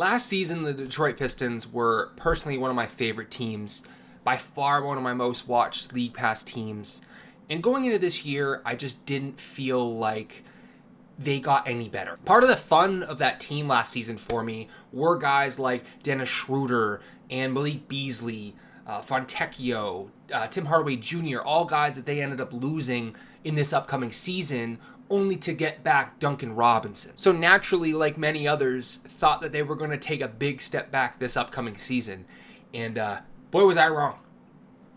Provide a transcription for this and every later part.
Last season, the Detroit Pistons were personally one of my favorite teams, by far one of my most watched League Pass teams. And going into this year, I just didn't feel like they got any better. Part of the fun of that team last season for me were guys like Dennis Schroeder and Malik Beasley, Fontecchio, Tim Hardaway Jr., all guys that they ended up losing in this upcoming season, only to get back Duncan Robinson. So naturally, like many others, thought that they were going to take a big step back this upcoming season. And boy, was I wrong.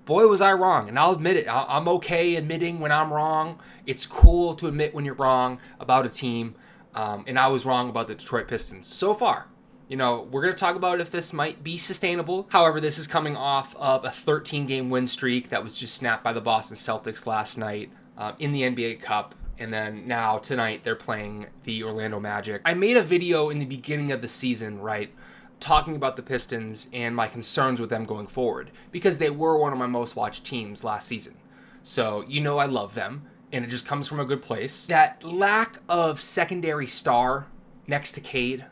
Boy, was I wrong. And I'll admit it. I'm okay admitting when I'm wrong. It's cool to admit when you're wrong about a team. And I was wrong about the Detroit Pistons so far. You know, we're going to talk about if this might be sustainable. However, this is coming off of a 13-game win streak that was just snapped by the Boston Celtics last night in the NBA Cup. And then now, tonight, they're playing the Orlando Magic. I made a video in the beginning of the season, right, talking about the Pistons and my concerns with them going forward, because they were one of my most watched teams last season. So, you know I love them, and it just comes from a good place. That lack of secondary star next to Cade,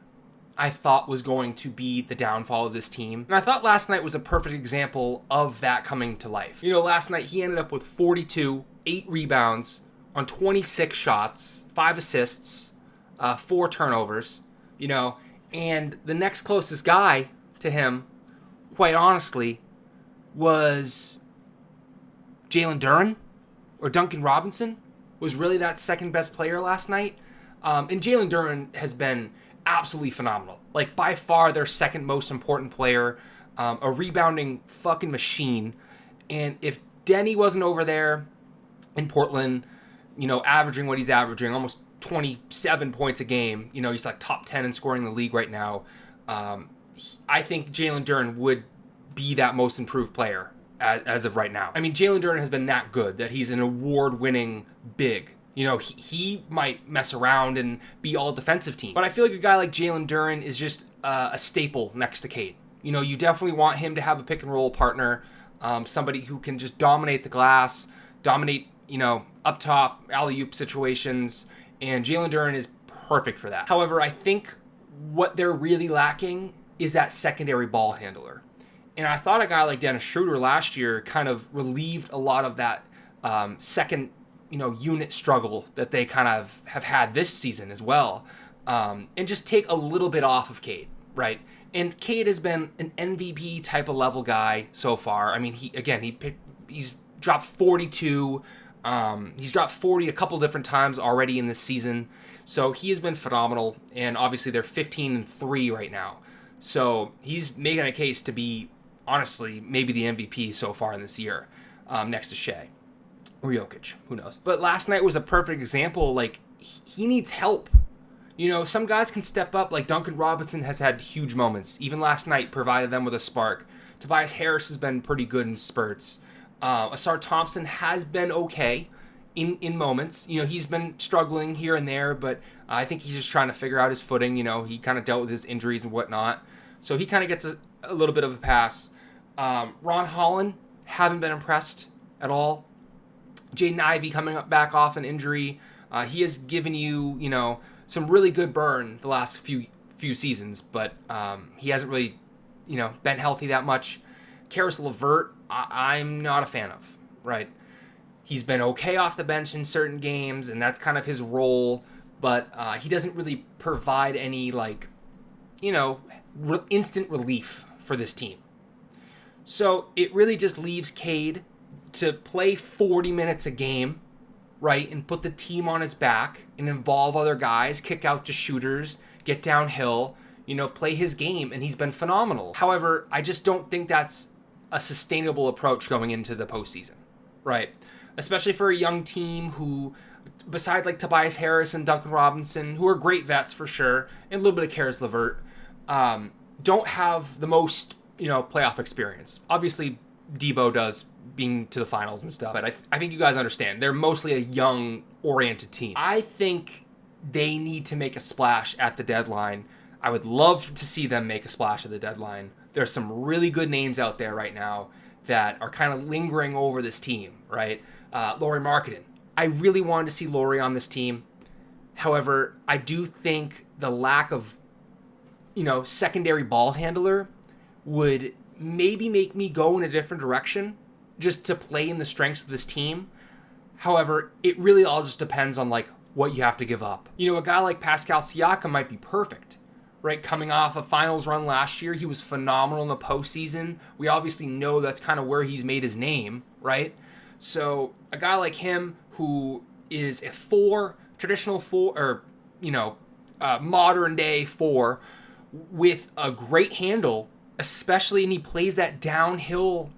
I thought was going to be the downfall of this team. And I thought last night was a perfect example of that coming to life. You know, last night he ended up with 42, 8 rebounds, on 26 shots, 5 assists, 4 turnovers, you know, and the next closest guy to him, quite honestly, was Jalen Duren or Duncan Robinson, was really that second best player last night. And Jalen Duren has been absolutely phenomenal. Like, by far their second most important player, a rebounding fucking machine. And if Denny wasn't over there in Portland, you know, averaging what he's averaging, almost 27 points a game. You know, he's like top 10 in scoring in the league right now. I think Jalen Duren would be that most improved player as of right now. I mean, Jalen Duren has been that good that he's an award-winning big. You know, he might mess around and be all defensive team. But I feel like a guy like Jalen Duren is just a staple next to Cade. You know, you definitely want him to have a pick-and-roll partner, somebody who can just dominate the glass, dominate, you know, up top, alley-oop situations, and Jalen Duren is perfect for that. However, I think what they're really lacking is that secondary ball handler. And I thought a guy like Dennis Schroeder last year kind of relieved a lot of that second, you know, unit struggle that they kind of have had this season as well, and just take a little bit off of Cade, right? And Cade has been an MVP type of level guy so far. I mean, he's dropped 42. He's dropped 40 a couple different times already in this season. So he has been phenomenal. And obviously they're 15-3 right now. So he's making a case to be, honestly, maybe the MVP so far in this year, next to Shea or Jokic. Who knows? But last night was a perfect example. Like, he needs help. You know, some guys can step up. Like Duncan Robinson has had huge moments. Even last night provided them with a spark. Tobias Harris has been pretty good in spurts. Asar Thompson has been okay in moments. You know, he's been struggling here and there, but I think he's just trying to figure out his footing. You know, he kind of dealt with his injuries and whatnot. So he kind of gets a little bit of a pass. Ron Holland, haven't been impressed at all. Jaden Ivey coming back off an injury. He has given you, you know, some really good burn the last few seasons, but he hasn't really, you know, been healthy that much. Karis LeVert, I'm not a fan of, right? He's been okay off the bench in certain games, and that's kind of his role, but he doesn't really provide any, like, you know, instant relief for this team. So it really just leaves Cade to play 40 minutes a game, right, and put the team on his back and involve other guys, kick out to shooters, get downhill, you know, play his game, and he's been phenomenal. However, I just don't think that's a sustainable approach going into the postseason, right? Especially for a young team who, besides like Tobias Harris and Duncan Robinson, who are great vets for sure, and a little bit of Karis LeVert, don't have the most, you know, playoff experience. Obviously, Debo does, being to the finals and stuff, but I think you guys understand. They're mostly a young-oriented team. I think they need to make a splash at the deadline. I would love to see them make a splash at the deadline. There's some really good names out there right now that are kind of lingering over this team, right? Lauri Markkanen. I really wanted to see Lauri on this team. However, I do think the lack of secondary ball handler would maybe make me go in a different direction just to play in the strengths of this team. However, it really all just depends on like what you have to give up. A guy like Pascal Siakam might be perfect, right? Coming off a finals run last year, he was phenomenal in the postseason. We obviously know that's kind of where he's made his name, right? So a guy like him who is a traditional four, or modern day four with a great handle, especially, and he plays that downhill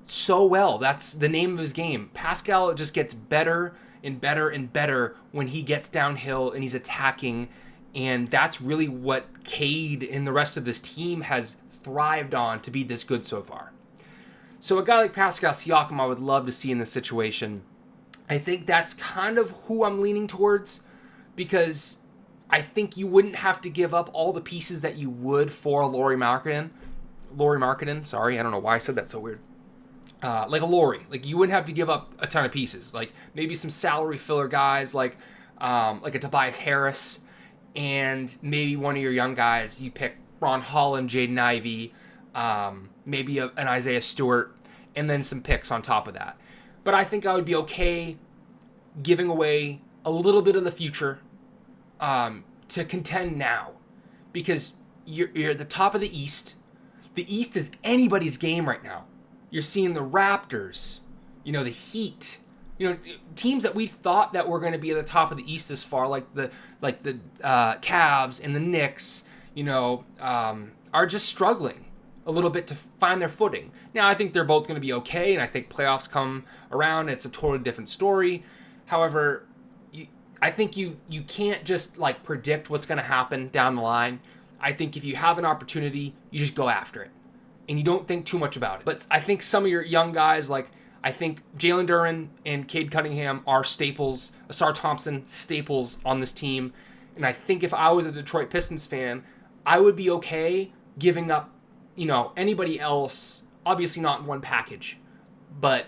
so well. That's the name of his game. Pascal just gets better and better and better when he gets downhill and he's attacking, and that's really what Cade and the rest of this team has thrived on to be this good so far. So a guy like Pascal Siakam I would love to see in this situation. I think that's kind of who I'm leaning towards, because I think you wouldn't have to give up all the pieces that you would for Lauri Markkanen, sorry, I don't know why I said that so weird. Like a Lauri, like you wouldn't have to give up a ton of pieces, like maybe some salary filler guys like a Tobias Harris, and maybe one of your young guys, you pick Ron Holland, Jaden Ivey, maybe an Isaiah Stewart, and then some picks on top of that. But I think I would be okay giving away a little bit of the future to contend now, because you're at the top of the East. The East is anybody's game right now. You're seeing the Raptors, the Heat, teams that we thought that were going to be at the top of the East this far, like the Cavs and the Knicks, are just struggling a little bit to find their footing. Now, I think they're both going to be okay, and I think playoffs come around, it's a totally different story. However, I think you can't just like predict what's going to happen down the line. I think if you have an opportunity, you just go after it, and you don't think too much about it. But I think some of your young guys, like I think Jalen Duren and Cade Cunningham are staples, Asar Thompson, staples on this team. And I think if I was a Detroit Pistons fan, I would be okay giving up, anybody else, obviously not in one package, but,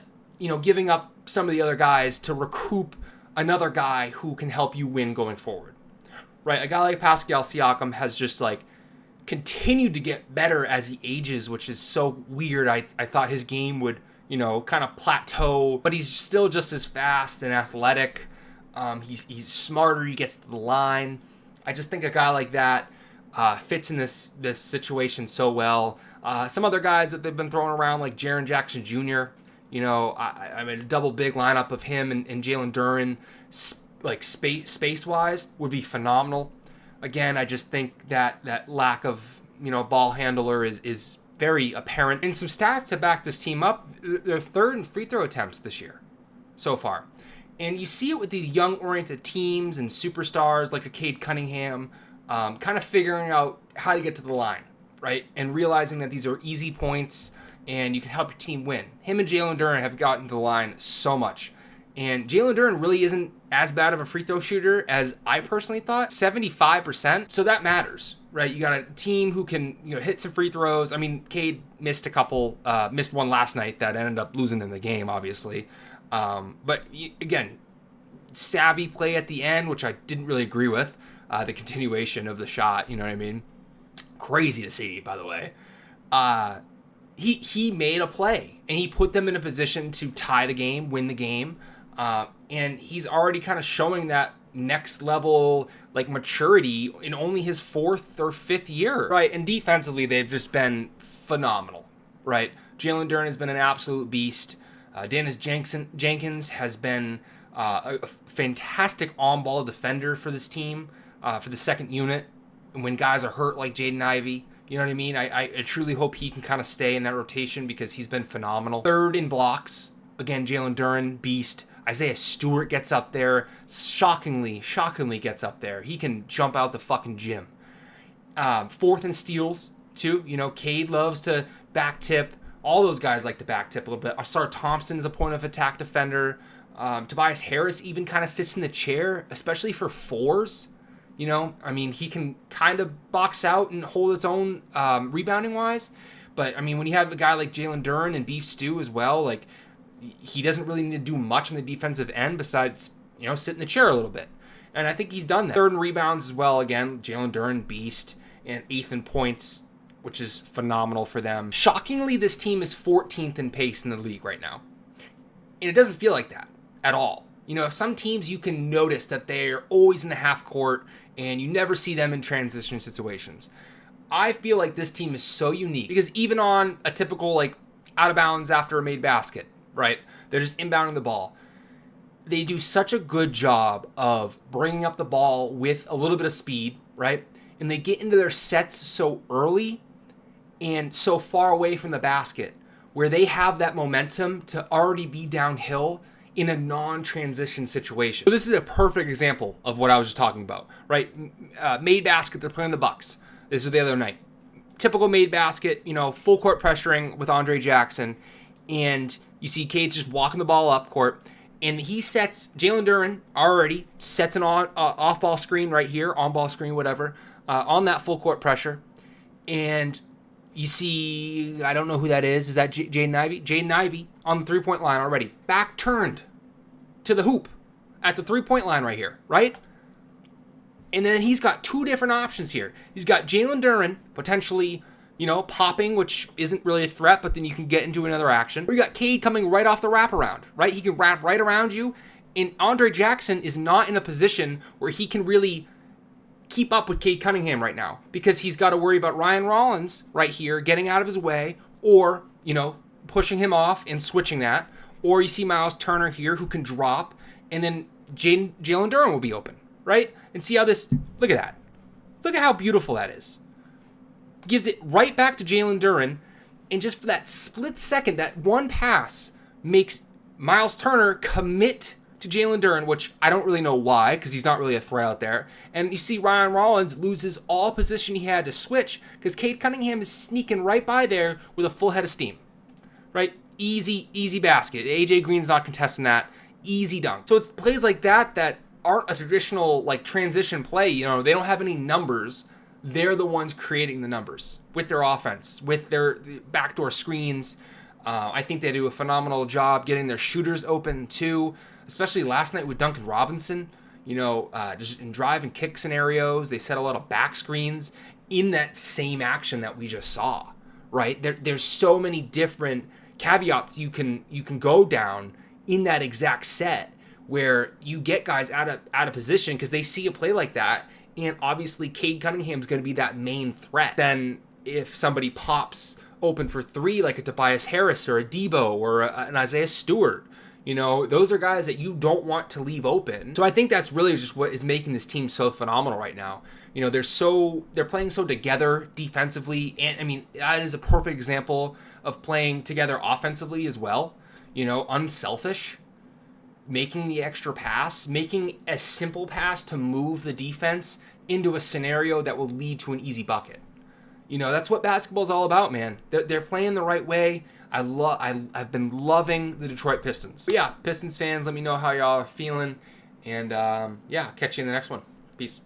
giving up some of the other guys to recoup another guy who can help you win going forward, right? A guy like Pascal Siakam has just like continued to get better as he ages, which is so weird. I thought his game would, kind of plateau, but he's still just as fast and athletic. He's smarter. He gets to the line. I just think a guy like that fits in this situation so well. Some other guys that they've been throwing around, like Jaren Jackson Jr., I mean, a double big lineup of him and Jalen Duren, like space-wise, would be phenomenal. Again, I just think that lack of, ball handler is very apparent. And some stats to back this team up, they're third in free throw attempts this year so far. And you see it with these young-oriented teams and superstars like a Cade Cunningham, kind of figuring out how to get to the line, right? And realizing that these are easy points and you can help your team win. Him and Jalen Duren have gotten to the line so much. And Jalen Duren really isn't as bad of a free throw shooter as I personally thought, 75%. So that matters, right? You got a team who can, hit some free throws. I mean, Cade missed one last night that ended up losing in the game, obviously. But again, savvy play at the end, which I didn't really agree with. The continuation of the shot, you know what I mean? Crazy to see, by the way. He made a play, and he put them in a position to tie the game, win the game. And he's already kind of showing that next level, like, maturity in only his fourth or fifth year, right? And defensively, they've just been phenomenal, right? Jalen Duren has been an absolute beast. Dennis Jenkins has been a fantastic on-ball defender for this team, for the second unit. And when guys are hurt like Jaden Ivey, you know what I mean? I truly hope he can kind of stay in that rotation because he's been phenomenal. Third in blocks, again, Jalen Duren, beast. Isaiah Stewart gets up there, shockingly gets up there. He can jump out the fucking gym. Fourth in steals, too. Cade loves to back tip. All those guys like to back tip a little bit. Asar Thompson's a point of attack defender. Tobias Harris even kind of sits in the chair, especially for fours. He can kind of box out and hold his own rebounding-wise. But, when you have a guy like Jalen Duren and Beef Stew as well, like, he doesn't really need to do much on the defensive end besides, sit in the chair a little bit. And I think he's done that. Third in rebounds as well, again, Jalen Duren, beast. and 8th in points, which is phenomenal for them. Shockingly, this team is 14th in pace in the league right now. And it doesn't feel like that at all. You know, some teams you can notice that they're always in the half court and you never see them in transition situations. I feel like this team is so unique because even on a typical like out of bounds after a made basket, right? They're just inbounding the ball. They do such a good job of bringing up the ball with a little bit of speed, right? And they get into their sets so early and so far away from the basket where they have that momentum to already be downhill in a non-transition situation. So this is a perfect example of what I was just talking about, right? Made basket, they're playing the Bucks. This was the other night. Typical made basket, you know, full court pressuring with Andre Jackson. And you see Cade just walking the ball up court. And he sets, Jalen Duren already sets an off-ball screen right here, on-ball screen, whatever, on that full court pressure. And you see, I don't know who that is. Is that Jaden Ivey? Jaden Ivey on the three-point line already. Back turned to the hoop at the three-point line right here, right? And then he's got two different options here. He's got Jalen Duren potentially, you know, popping, which isn't really a threat, but then you can get into another action. Or you got Cade coming right off the wraparound, right? He can wrap right around you. And Andre Jackson is not in a position where he can really keep up with Cade Cunningham right now because he's got to worry about Ryan Rollins right here getting out of his way or, you know, pushing him off and switching that. Or you see Miles Turner here who can drop, and then Jalen Duren will be open, right? And see how this, look at that. Look at how beautiful that is. Gives it right back to Jalen Duren, and just for that split second, that one pass makes Miles Turner commit to Jalen Duren, which I don't really know why, because he's not really a threat out there. And you see Ryan Rollins loses all position he had to switch, because Cade Cunningham is sneaking right by there with a full head of steam. Right? Easy basket. AJ Green's not contesting that. Easy dunk. So it's plays like that that aren't a traditional like transition play. You know, they don't have any numbers. They're the ones creating the numbers with their offense, with their backdoor screens. I think they do a phenomenal job getting their shooters open too, especially last night with Duncan Robinson. You know, just in drive and kick scenarios, they set a lot of back screens in that same action that we just saw. Right? There's so many different caveats you can go down in that exact set where you get guys out of position because they see a play like that. And obviously, Cade Cunningham is going to be that main threat. Then if somebody pops open for three, like a Tobias Harris or a Debo or an Isaiah Stewart, you know, those are guys that you don't want to leave open. So I think that's really just what is making this team so phenomenal right now. You know, they're playing so together defensively. And I mean, that is a perfect example of playing together offensively as well. You know, unselfish. Making the extra pass, making a simple pass to move the defense into a scenario that will lead to an easy bucket. You know, that's what basketball's all about, man. They're playing the right way. I've been loving the Detroit Pistons. But yeah, Pistons fans, let me know how y'all are feeling. And yeah, catch you in the next one. Peace.